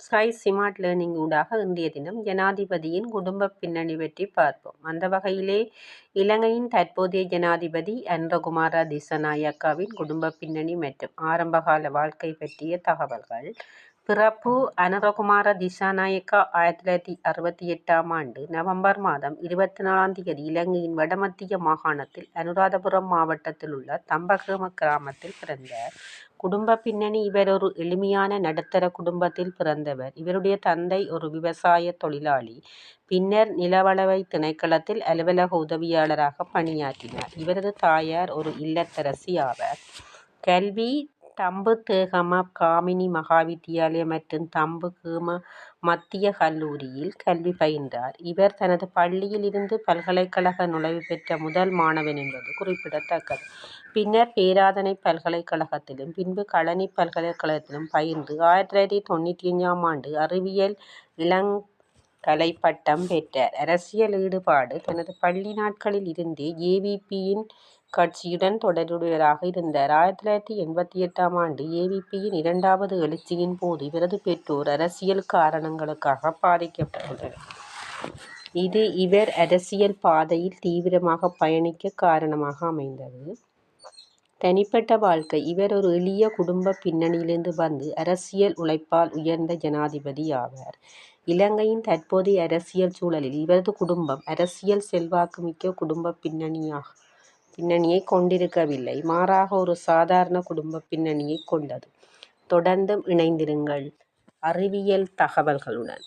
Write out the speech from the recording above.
Sky smart learning ஊடாக இன்றைய தினம் ஜனாதிபதியின் குடும்ப பின்னணி பற்றி பார்ப்போம். அந்த வகையிலே இலங்கையின் தற்போதைய ஜனாதிபதி அனுரகுமார திசாநாயக்காவின் குடும்ப பின்னணி மற்றும் ஆரம்பகால வாழ்க்கை பற்றிய தகவல்கள். பிறப்பு அனுரகுமார திசாநாயக்கா 1968ஆம் ஆண்டு நவம்பர் மாதம் 24ஆம் தேதி இலங்கையின் வடமத்திய மாகாணத்தில் அனுராதபுரம் மாவட்டத்தில் உள்ள தம்பகம கிராமத்தில் பிறந்தார். குடும்ப பின்னணி: இவர் ஒரு எளிமையான நடுத்தர குடும்பத்தில் பிறந்தவர். இவருடைய தந்தை ஒரு விவசாய தொழிலாளி. பின்னர் நிலவளவை திணைக்களத்தில் அலுவலக உதவியாளராக பணியாற்றினார். இவரது தாயார் ஒரு இல்லத்தரசி ஆவார். கல்வி: தம்புத்தேகம காமினி மகாவித்தியாலய மற்றும் தம்புகேம மத்திய கல்லூரியில் கல்வி பயின்றார். இவர் தனது பள்ளியில் இருந்து பல்கலைக்கழக நுழைவு பெற்ற முதல் மாணவன் என்பது குறிப்பிடத்தக்கது. பின்னர் பேராதனை பல்கலைக்கழகத்திலும் பின்பு களனி பல்கலைக்கழகத்திலும் பயின்று 1995ஆம் ஆண்டு அறிவியல் இளங்கலை பட்டம் பெற்றார். அரசியல் ஈடுபாடு: தனது பள்ளி நாட்களில் இருந்தே ஏவிபியின் கட்சியுடன் தொடர்புடையவராக இருந்தார். 1988ஆம் ஆண்டு ஏவிபியின் இரண்டாவது எழுச்சியின் போது இவரது பெற்றோர் அரசியல் காரணங்களுக்காக பாதிக்கப்பட்டுள்ளனர். இது இவர் அரசியல் பாதையில் தீவிரமாக பயணிக்க காரணமாக அமைந்தது. தனிப்பட்ட வாழ்க்கை: இவர் ஒரு எளிய குடும்ப பின்னணியிலிருந்து வந்து அரசியல் உழைப்பால் உயர்ந்த ஜனாதிபதி ஆவார். இலங்கையின் தற்போதைய அரசியல் சூழலில் இவரது குடும்பம் அரசியல் செல்வாக்கு மிக்க குடும்ப பின்னணியை கொண்டிருக்கவில்லை. மாறாக ஒரு சாதாரண குடும்ப பின்னணியை கொண்டது. தொடர்ந்தும் இணைந்திருங்கள் அறிவியல் தகவல்களுடன்.